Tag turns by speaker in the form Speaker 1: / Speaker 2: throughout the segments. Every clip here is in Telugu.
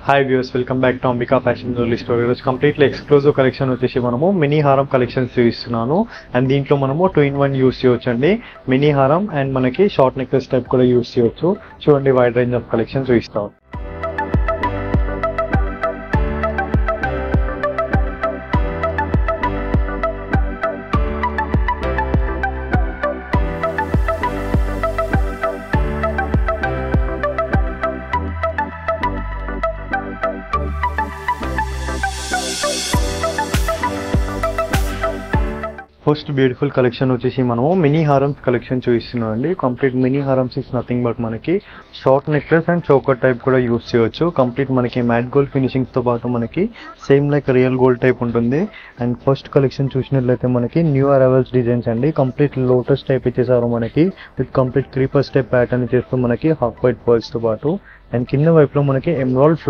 Speaker 1: Hi viewers, welcome back to Ambika fashion jewellery store. ఈరోజు కంప్లీట్లీ ఎక్స్క్లూజివ్ కలెక్షన్ వచ్చేసి మనము మినీ హారం కలెక్షన్స్ చూపిస్తున్నాను. అండ్ దీంట్లో మనము 2-in-1 యూస్ చేయొచ్చు అండి. మినీ హారం అండ్ మనకి షార్ట్ నెక్లెస్ టైప్ కూడా యూస్ చేయొచ్చు. చూడండి, వైడ్ రేంజ్ ఆఫ్ కలెక్షన్ చూపిస్తాం. ఫస్ట్ బ్యూటిఫుల్ కలెక్షన్ వచ్చేసి మనము మినీ హారమ్స్ కలెక్షన్ చూపిస్తున్నాం అండి. కంప్లీట్ మినీ హారమ్స్ ఇస్ నథింగ్ బట్ మనకి short necklace and choker type కూడా యూస్ చేయొచ్చు. కంప్లీట్ మనకి మ్యాట్ గోల్డ్ ఫినిషింగ్స్ తో పాటు మనకి same like real gold type ఉంటుంది. అండ్ ఫస్ట్ కలెక్షన్ చూసినట్లయితే మనకి న్యూ అరైవల్స్ డిజైన్స్ అండి. కంప్లీట్ లోటస్ టైప్ ఇచ్చేసారు మనకి, with complete creepers type pattern చేస్తూ మనకి హాఫ్ వైట్ పర్ల్స్ తో పాటు అండ్ కింద వైపులో మనకి ఎమరాల్డ్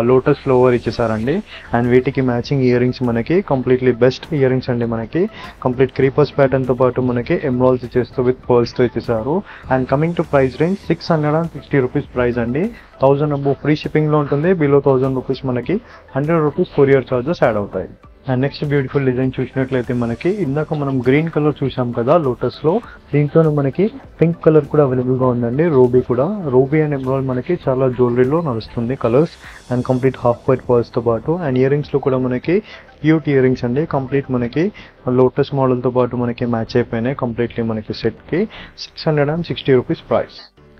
Speaker 1: లోటస్ ఫ్లవర్ ఇచ్చేసారండి. అండ్ వీటికి మ్యాచింగ్ ఇయర్ రింగ్స్ మనకి కంప్లీట్లీ బెస్ట్ ఇయర్ రింగ్స్ అండి. మనకి కంప్లీట్ క్రీపర్స్ ప్యాటర్న్ తో పాటు మనకి ఎమరాల్డ్స్ ఇచ్చేస్తూ విత్ పర్ల్స్ తో ఇచ్చేసారు. And coming to price range 660 rupees price అండి. 1000 అబోవ్ ఫ్రీ షిప్పింగ్ లో ఉంటుంది. బిలో 1000 రూపీస్ మనకి 100 రూపీస్ కొరియర్ చార్జెస్ యాడ్ అవుతాయి. అండ్ నెక్స్ట్ బ్యూటిఫుల్ డిజైన్ చూసినట్లయితే మనకి ఇందాక మనం గ్రీన్ కలర్ చూసాం కదా లోటస్ లో, దీంట్లోనే మనకి పింక్ కలర్ కూడా అవైలబుల్ గా ఉందండి. రూబీ అండ్ ఎమరాల్డ్ మనకి చాలా జ్యువెలరీలో నడుస్తుంది colours. And complete half white pearls తో పాటు అండ్ ఇయర్ రింగ్స్ లో కూడా మనకి క్యూట్ ఇయర్ రింగ్స్ అండి. కంప్లీట్ మనకి లోటస్ మోడల్ తో పాటు మనకి మ్యాచ్ అయిపోయినాయి. కంప్లీట్లీ మనకి సెట్ కి 660 rupees price.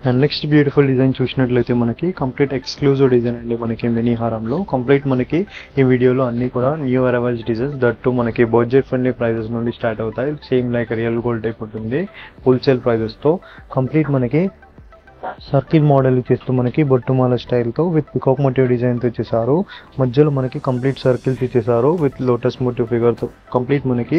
Speaker 1: And next beautiful design చూసినట్లయితే మనకి కంప్లీట్ ఎక్స్క్లూజివ్ డిజైన్ అండి. మనకి మినీ హారంలో కంప్లీట్ మనకి ఈ వీడియోలో అన్ని కూడా new arrivals designs, that too మనకి బడ్జెట్ ఫ్రెండ్లీ ప్రైజెస్ నుండి స్టార్ట్ అవుతాయి. Same like real gold type ఉంటుంది హోల్సేల్ ప్రైజెస్ తో. కంప్లీట్ మనకి సర్కిల్ మోడల్ ఇచ్చేస్తూ మనకి బొట్టుమాల స్టైల్తో విత్ పికాక్ మోటివ్ డిజైన్తో ఇచ్చేసారు. మధ్యలో మనకి కంప్లీట్ సర్కిల్స్ ఇచ్చేసారు విత్ లోటస్ మోటివ్ ఫిగర్తో. కంప్లీట్ మనకి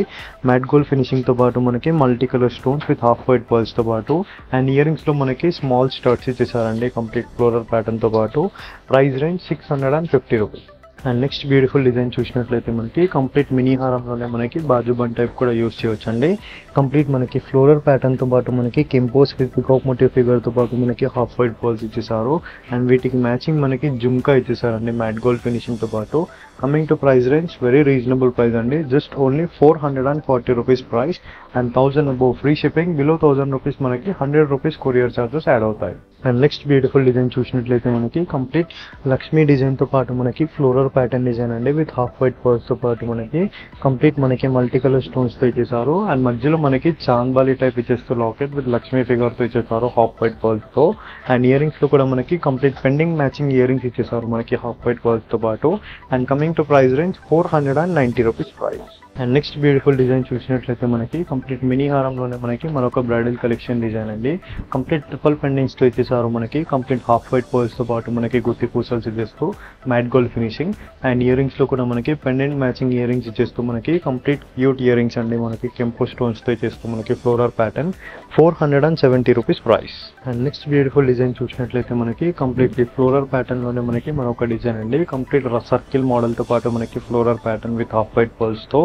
Speaker 1: మ్యాట్ గోల్డ్ ఫినిషింగ్తో పాటు మనకి multi colour stones with half white పర్ల్స్తో పాటు అండ్ ఇయర్ రింగ్స్లో మనకి స్మాల్ స్టడ్స్ ఇచ్చేసారండి. కంప్లీట్ ఫ్లోరల్ ప్యాటర్న్తో పాటు. Price range 650 rupees. And next beautiful design చూసినట్లయితే మనకి కంప్లీట్ మినీ హారంలోనే మనకి బాజుబన్ టైప్ కూడా యూస్ చేయొచ్చు అండి. కంప్లీట్ మనకి ఫ్లోరల్ ప్యాటర్న్ తో పాటు మనకి కెంపోస్ విత్ పికాక్ మోటివ్ ఫిగర్ తో పాటు మనకి హాఫ్ వైట్ పర్ల్స్ ఇచ్చేసారు. అండ్ వీటికి మ్యాచింగ్ మనకి జుమ్కా ఇచ్చేసారండి మ్యాట్ గోల్డ్ ఫినిషింగ్ తో పాటు. Coming to price range very reasonable price అండి. Just only 440 rupees price and 1000 above free shipping. Below 1000 rupees మనకి 100 రూపీస్ కొరియర్ చార్జెస్ యాడ్ అవుతాయి. అండ్ నెక్స్ట్ బ్యూటిఫుల్ డిజైన్ చూసినట్లయితే మనకి కంప్లీట్ లక్ష్మీ డిజైన్ తో పాటు మనకి ఫ్లోరల్ ప్యాటర్న్ డిజైన్ అండి విత్ హాఫ్ వైట్ పర్ల్స్ తో పాటు మనకి కంప్లీట్ మనకి మల్టీ కలర్ స్టోన్స్ తో ఇచ్చేసారు. అండ్ మధ్యలో మనకి చాంద్బాలి టైప్ ఇచ్చేస్తూ లాకెట్ విత్ లక్ష్మీ ఫిగర్ తో ఇచ్చేసారు హాఫ్ వైట్ పర్ల్స్ తో. అండ్ ఇయర్ రింగ్స్ లో కూడా మనకి complete pending matching ear rings ఇచ్చేసారు మనకి హాఫ్ వైట్ పర్ల్స్ తో పాటు. And coming to price range 490 rupees price. And next beautiful design చూసినట్లయితే మనకి కంప్లీట్ మినీ హారంలోనే మనకి మరొక బ్రైడల్ కలెక్షన్ డిజైన్ అండి. కంప్లీట్ ట్రిపుల్ పెండింగ్స్ తో ఇచ్చేసారు మనకి. కంప్లీట్ హాఫ్ వైట్ పర్ల్స్ తో పాటు మనకి గుత్తి పూసల్స్ ఇచ్చేస్తూ mat gold finishing. And ear rings లో కూడా మనకి పెండెంట్ మ్యాచింగ్ ఇయర్ రింగ్స్ ఇచ్చేస్తూ మనకి కంప్లీట్ క్యూట్ ఇయర్ రింగ్స్ అండి. మనకి కెంపో స్టోన్స్ తో ఇచ్చేస్తూ మనకి floral pattern. 470 rupees price. And next beautiful design చూసినట్లయితే మనకి కంప్లీట్లీ ఫ్లోరల్ ప్యాటర్న్ లోనే మనకి మరొక డిజైన్ అండి. కంప్లీట్ సర్కిల్ మోడల్ తో పాటు మనకి floral pattern with half white pearls తో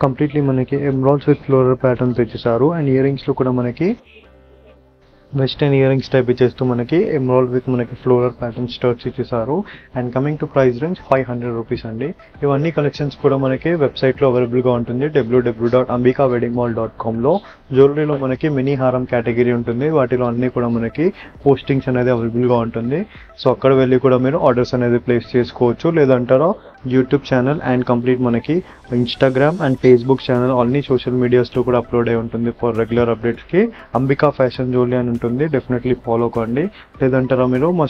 Speaker 1: కంప్లీట్లీ మనకి ఎమరాల్డ్స్ విత్ ఫ్లోరల్ ప్యాటర్న్ తో ఇచ్చేసారు. అండ్ ఇయర్ రింగ్స్ లో కూడా మనకి వెస్టర్న్ ఇయర్ రింగ్స్ టైప్ ఇచ్చేస్తూ మనకి ఎమరాల్డ్ విత్ మనకి ఫ్లోరల్ ప్యాటర్న్ స్టర్ట్స్ ఇచ్చేసారు. And coming to price range 500 rupees అండి. ఇవన్నీ కలెక్షన్స్ కూడా మనకి వెబ్సైట్ లో అవైలబుల్ గా ఉంటుంది www.ambikaweddingmall.com లో. జ్యువెలరీలో మనకి మినీ హారం కేటగిరీ ఉంటుంది. వాటిలో అన్ని కూడా మనకి పోస్టింగ్స్ అనేది అవైలబుల్ గా ఉంటుంది. సో అక్కడ వెళ్ళి కూడా మీరు ఆర్డర్స్ అనేది ప్లేస్ చేసుకోవచ్చు. లేదంటారా యూట్యూబ్ ఛానల్ అండ్ కంప్లీట్ మనకి ఇన్స్టాగ్రామ్ అండ్ ఫేస్బుక్ ఛానల్ అన్ని సోషల్ మీడియాస్ లో కూడా అప్లోడ్ అయి ఉంటుంది. ఫర్ రెగ్యులర్ అప్డేట్స్ కి అంబికా ఫ్యాషన్ జ్యువెలరీ అని ఉంటుంది. డెఫినెట్లీ ఫాలో కండి. లేదంటారా మీరు మా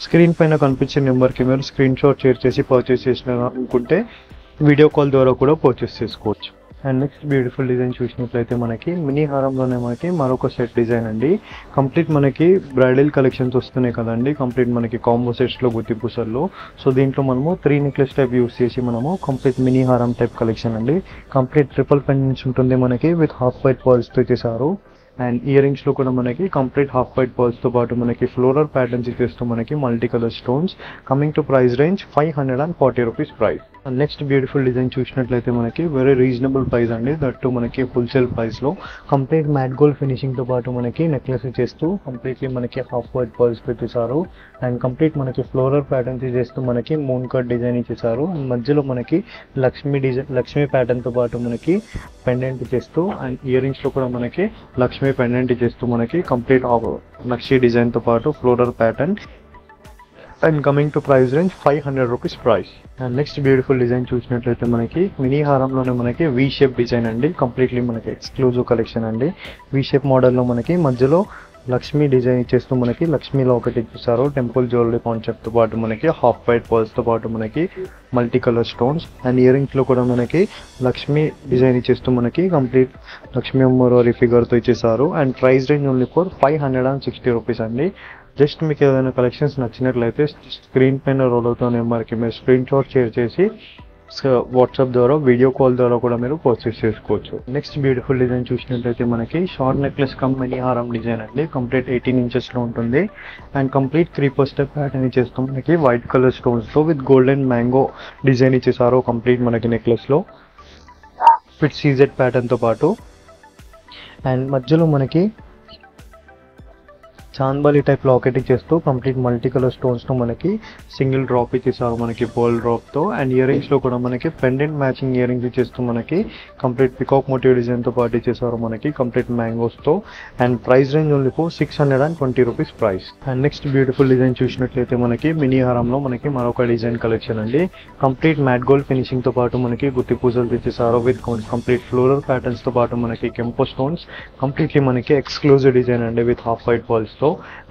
Speaker 1: స్క్రీన్ పైన కనిపించే నెంబర్కి మీరు స్క్రీన్ షాట్ షేర్ చేసి పర్చేస్ చేసిన అనుకుంటే వీడియో కాల్ ద్వారా కూడా పర్చేస్ చేసుకోవచ్చు. అండ్ నెక్స్ట్ బ్యూటిఫుల్ డిజైన్ చూసినట్లయితే మనకి మినీ హారంలోనే మనకి మరొక సెట్ డిజైన్ అండి. కంప్లీట్ మనకి బ్రైడల్ కలెక్షన్స్ వస్తున్నాయి కదండి. కంప్లీట్ మనకి కాంబో సెట్స్ లో గుత్తి పూసల్లో. సో దీంట్లో మనము 3 నెక్లెస్ టైప్ యూస్ చేసి మనము కంప్లీట్ మినీ హారం టైప్ కలెక్షన్ అండి. కంప్లీట్ ట్రిపుల్ పెండెంట్స్ ఉంటుంది మనకి విత్ హాఫ్ వైట్ పర్ల్స్ తో చేశారు. అండ్ ఇయర్ రింగ్స్ లో కూడా మనకి కంప్లీట్ హాఫ్ వైట్ పర్ల్స్ తో పాటు మనకి ఫ్లోరల్ ప్యాటర్న్స్ ఇచ్చేస్తూ మనకి multi colour stones. Coming to price range 540 rupees price. Next beautiful design చూసినట్లయితే మనకి వెరీ రీజనబుల్ ప్రైస్ అండి, దట్టు మనకి హోల్సేల్ ప్రైస్లో కంప్లీట్ మ్యాట్ గోల్డ్ ఫినిషింగ్తో పాటు మనకి నెక్లెస్ చేస్తూ కంప్లీట్లీ మనకి హాఫ్ వైట్ పర్ల్స్ పెట్టేశారు. అండ్ కంప్లీట్ మనకి ఫ్లోరల్ ప్యాటర్న్స్ చేస్తూ మనకి మూన్ కట్ డిజైన్ ఇచ్చేసారు. అండ్ మధ్యలో మనకి లక్ష్మీ ప్యాటర్న్తో పాటు మనకి పెండెంట్ చేస్తూ అండ్ ఇయర్ రింగ్స్లో కూడా మనకి లక్ష్మీ పెండెంట్ చేస్తూ మనకి కంప్లీట్ నక్షి డిజైన్తో పాటు floral pattern. And coming to price range 500 rupees price. And next beautiful design చూసినట్లయితే మనకి మినీ హారంలోనే మనకి వీ షేప్ డిజైన్ అండి, కంప్లీట్లీ మనకి ఎక్స్క్లూజివ్ కలెక్షన్ అండి. వీ షేప్ మోడల్లో మనకి మధ్యలో లక్ష్మీ డిజైన్ ఇచ్చేస్తూ మనకి లక్ష్మీలో ఒకటి ఇచ్చేసారు. టెంపుల్ జ్యువెలరీ కాన్సెప్ట్తో పాటు మనకి హాఫ్ వైట్ పర్ల్స్తో పాటు మనకి multi colour stones and ear రింగ్స్లో కూడా మనకి లక్ష్మీ డిజైన్ ఇచ్చేస్తూ మనకి కంప్లీట్ లక్ష్మీ అమ్మవారి ఫిగర్తో ఇచ్చేసారు. And price range only for 560 rupees అండి. జస్ట్ మీకు ఏదైనా కలెక్షన్స్ నచ్చినట్లయితే స్క్రీన్ పైన రోల్ అవుతున్న నెంబర్కి మీరు స్క్రీన్ షాట్ షేర్ చేసి వాట్సాప్ ద్వారా వీడియో కాల్ ద్వారా కూడా మీరు పర్చేస్ చేసుకోవచ్చు. నెక్స్ట్ బ్యూటిఫుల్ డిజైన్ చూసినట్లయితే మనకి షార్ట్ నెక్లెస్ కమ్ మినీ హారం డిజైన్ అండి, కంప్లీట్ 18 ఇంచెస్లో ఉంటుంది. And complete creeper step pattern ఇచ్చేస్తూ మనకి వైట్ కలర్ స్టోన్స్తో విత్ గోల్డెన్ మ్యాంగో డిజైన్ ఇచ్చేసారు కంప్లీట్ మనకి నెక్లెస్లో విత్ సీజెడ్ ప్యాటర్న్తో పాటు. అండ్ మధ్యలో మనకి చాంద్బాలి టైప్ లాకెట్ ఇచ్చేస్తూ కంప్లీట్ మల్టీ కలర్ స్టోన్స్తో మనకి సింగిల్ డ్రాప్ ఇచ్చేసారు మనకి పర్ల్ డ్రాప్తో. అండ్ ఇయర్ రింగ్స్లో కూడా మనకి పెండెంట్ మ్యాచింగ్ ఇయర్ రింగ్స్ ఇచ్చేస్తూ మనకి కంప్లీట్ పికాక్ మోటివ్ డిజైన్తో పాటు ఇచ్చేసారు మనకి కంప్లీట్ మ్యాంగోస్తో. And price range only for 620 rupees price. And next beautiful design చూసినట్లయితే మనకి మినీ హారంలో మనకి మరొక డిజైన్ కలెక్షన్ అండి, కంప్లీట్ మ్యాట్ గోల్డ్ ఫినిషింగ్తో పాటు మనకి గుత్తి పూజలు ఇచ్చేసారు విత్ కంప్లీట్ ఫ్లోరల్ ప్యాటర్న్స్తో పాటు మనకి కెంపో స్టోన్స్. కంప్లీట్లీ మనకి ఎక్స్క్లూజివ్ డిజైన్ అండి విత్ హాఫ్ వైట్ పర్ల్స్తో.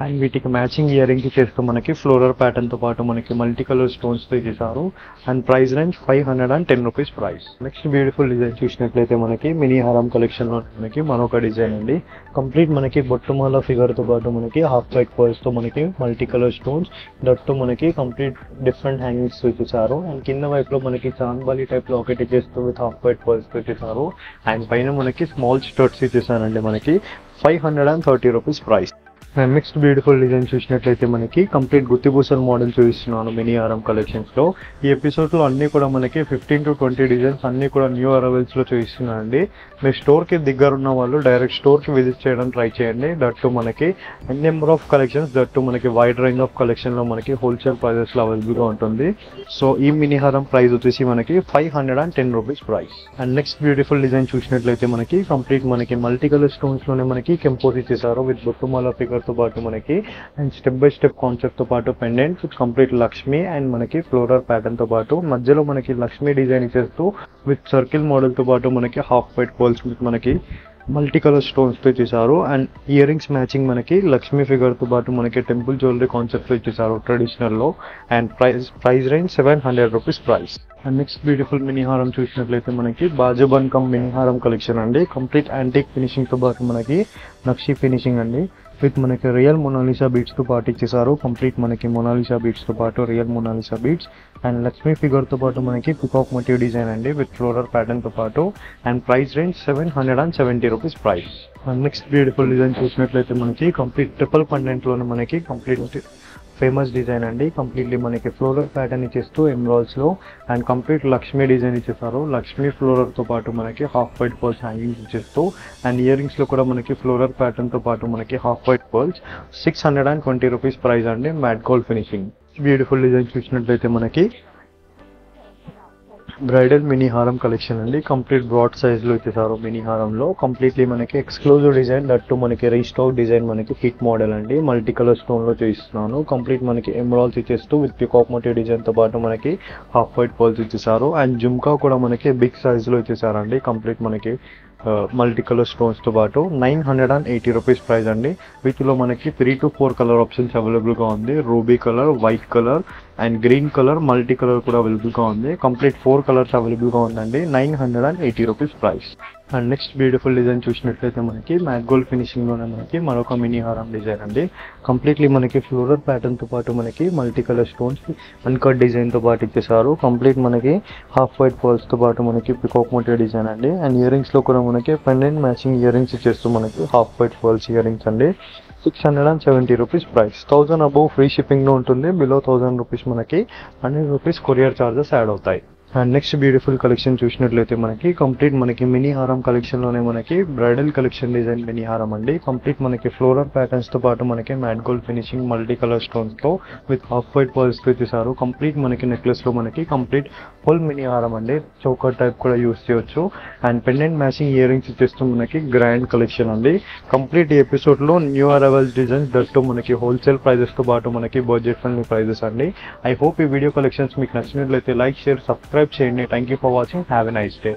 Speaker 1: అండ్ వీటికి మ్యాచింగ్ ఇయర్ రింగ్ చేస్తూ మనకి ఫ్లోరల్ ప్యాటర్న్తో పాటు మనకి మల్టీ కలర్ స్టోన్స్తో ఇచ్చేసారు. And price range 510 rupees price. Next beautiful design చూసినట్లయితే మనకి మినీ హారం కలెక్షన్లో మనకి మరొక డిజైన్ అండి, కంప్లీట్ మనకి బొట్టుమాల ఫిగర్తో పాటు మనకి హాఫ్ వైట్ పర్ల్స్తో మనకి మల్టీ కలర్ స్టోన్స్ దట్టు మనకి కంప్లీట్ డిఫరెంట్ హ్యాంగింగ్స్ ఇచ్చేసారు. అండ్ కింద వైపులో మనకి చాంద్బాలి టైప్ లాకెట్ ఇచ్చేస్తూ విత్ హాఫ్ వైట్ పర్ల్స్తో ఇచ్చేసారు. అండ్ పైన మనకి స్మాల్ స్టర్ట్స్ ఇచ్చేసారండి మనకి 530 rupees price. And next beautiful design చూసినట్లయితే మనకి కంప్లీట్ గుత్తిపూసల మోడల్ చూపిస్తున్నాను మినీ హారం కలెక్షన్స్లో. ఈ ఎపిసోడ్లో అన్నీ కూడా మనకి 15 to 20 డిజైన్స్ అన్నీ కూడా న్యూ అరైవల్స్లో చూపిస్తున్నాను అండి. మీరు స్టోర్కి దగ్గర ఉన్న వాళ్ళు డైరెక్ట్ స్టోర్కి విజిట్ చేయడం ట్రై చేయండి. దట్టు మనకి నెంబర్ ఆఫ్ కలెక్షన్స్, దట్టు మనకి వైడ్ రేంజ్ ఆఫ్ కలెక్షన్లో మనకి హోల్సేల్ ప్రైజెస్లో అవైలబుల్గా ఉంటుంది. సో ఈ మినీ హారం ప్రైస్ వచ్చేసి మనకి 510 rupees price. And next beautiful design చూసినట్లయితే మనకి కంప్లీట్ మనకి మల్టీ కలర్ స్టోన్స్లోనే మనకి కెంపోజ్ ఇచ్చేసారు విత్ బొట్టుమాల ఫిగర్ తో పాటు మనకి and step by step concept తో పాటు pendant with complete Lakshmi and మనకి ఫ్లోరల్ ప్యాటర్న్ తో పాటు మధ్యలో మనకి లక్ష్మి డిజైన్ ఇచ్చేస్తూ విత్ సర్కిల్ మోడల్ తో పాటు మనకి హాఫ్ వైట్ పర్ల్స్ విత్ మనకి మల్టీ కలర్ స్టోన్స్తో ఇచ్చేసారు. అండ్ ఇయర్ రింగ్స్ మ్యాచింగ్ మనకి లక్ష్మీ ఫిగర్తో పాటు మనకి టెంపుల్ జ్యువెలరీ కాన్సెప్ట్తో ఇచ్చేసారు ట్రెడిషనల్లో. And price range 700 rupees price. And next beautiful mini హారం చూసినట్లయితే మనకి బాజుబన్ కమ్ మినీ హారం కలెక్షన్ అండి, కంప్లీట్ యాంటిక్ ఫినిషింగ్తో పాటు మనకి నక్షి ఫినిషింగ్ అండి విత్ మనకి రియల్ మొనాలిసా బీట్స్తో పాటు ఇచ్చేసారు. కంప్లీట్ మనకి మొనాలిసా బీట్స్తో పాటు real Mona Lisa beads and Lakshmi ఫిగర్తో పాటు మనకి పికాక్ మోటివ్ డిజైన్ అండి విత్ ఫ్లోరల్ ప్యాటర్న్తో పాటు. And price range 770 rupees price. And next beautiful design చూసినట్లయితే మనకి కంప్లీట్ ట్రిపుల్ పెండెంట్లోనే మనకి కంప్లీట్ ఫేమస్ డిజైన్ అండి, కంప్లీట్లీ మనకి ఫ్లోరల్ ప్యాటర్న్ ఇచ్చేస్తూ ఎమరాల్డ్స్లో అండ్ కంప్లీట్ లక్ష్మీ డిజైన్ ఇచ్చేసారు. లక్ష్మీ ఫ్లోరల్తో పాటు మనకి హాఫ్ వైట్ పర్ల్స్ హ్యాంగింగ్స్ ఇచ్చేస్తూ అండ్ ఇయర్ రింగ్స్లో కూడా మనకి ఫ్లోరల్ ప్యాటర్న్తో పాటు మనకి half white pearls. 620 rupees price అండి, matte gold finishing. Beautiful design చూసినట్లయితే మనకి బ్రైడల్ మినీ హారం కలెక్షన్ అండి, కంప్లీట్ బ్రాడ్ సైజ్లో ఇచ్చేసారు మినీ హారంలో. కంప్లీట్లీ మనకి ఎక్స్క్లూజివ్ డిజైన్, దట్టు మనకి రీస్టాక్ డిజైన్ మనకి హిట్ మోడల్ అండి, మల్టీ కలర్ స్టోన్లో చూపిస్తున్నాను. కంప్లీట్ మనకి ఎమరాల్డ్స్ ఇచ్చేస్తూ విత్ పికాక్ మోటివ్ డిజైన్తో పాటు మనకి హాఫ్ వైట్ పర్ల్స్ ఇచ్చేసారు. అండ్ జుమ్కా కూడా మనకి బిగ్ సైజ్లో ఇచ్చేసారండి, కంప్లీట్ మనకి మల్టీ కలర్ స్టోన్స్తో పాటు. 980 రూపీస్ ప్రైస్ అండి. వీటిలో మనకి 3 to 4 కలర్ ఆప్షన్స్ అవైలబుల్గా ఉంది, ruby colour, white colour and green colour, multi colour కూడా అవైలబుల్గా ఉంది. కంప్లీట్ 4 కలర్స్ అవైలబుల్గా ఉందండి. 980 rupees price. And next beautiful design చూసినట్లయితే మనకి మ్యాట్ గోల్డ్ ఫినిషింగ్లోనే మనకి మరొక మినీ హారం డిజైన్ అండి, కంప్లీట్లీ మనకి ఫ్లోరల్ ప్యాటర్న్తో పాటు మనకి మల్టీ కలర్ స్టోన్స్ అన్కట్ డిజైన్తో పాటు ఇచ్చేసారు. కంప్లీట్ మనకి హాఫ్ వైట్ పర్ల్స్తో పాటు మనకి పికాక్ మోటివ్ డిజైన్ అండి. అండ్ ఇయర్ రింగ్స్లో కూడా మనకి పెండెంట్ మ్యాచింగ్ ఇయర్ రింగ్స్ ఇచ్చేస్తూ మనకి half white pearls ear rings అండి. 670 రూపీస్ ప్రైస్. 1000 అబౌవ్ ఫ్రీ షిప్పింగ్లో ఉంటుంది, బిలో 1000 రూపీస్ మనకి 100 రూపీస్ కొరియర్ ఛార్జెస్ యాడ్ అవుతాయి. అండ్ నెక్స్ట్ బ్యూటిఫుల్ కలెక్షన్ చూసినట్లయితే మనకి కంప్లీట్ మనకి మినీ హారం కలెక్షన్లోనే మనకి బ్రైడల్ కలెక్షన్ డిజైన్ మినీ హారం అండి. కంప్లీట్ మనకి ఫ్లోరల్ ప్యాటర్న్స్తో పాటు మనకి matte gold finishing multi colour స్టోన్స్తో విత్ హాఫ్ వైట్ పర్ల్స్తో ఇచ్చేసారు. కంప్లీట్ మనకి నెక్లెస్లో మనకి కంప్లీట్ ఫుల్ మినీ హారం అండి. చోకర్ టైప్ కూడా యూస్ చేయొచ్చు. And pendant matching ear rings ఇచ్చేస్తూ మనకి గ్రాండ్ కలెక్షన్ అండి. కంప్లీట్ ఈ ఎపిసోడ్లో న్యూ అరైవల్స్ డిజైన్స్ దట్టు మనకి హోల్సేల్ ప్రైజెస్తో పాటు మనకి బడ్జెట్ ఫ్రెండ్లీ ప్రైజెస్ అండి. ఐ హోప్ ఈ వీడియో కలెక్షన్స్ మీకు నచ్చినట్లయితే లైక్, షేర్, సబ్స్క్రైబ్ చేయండి. Thank you for watching. Have a nice day.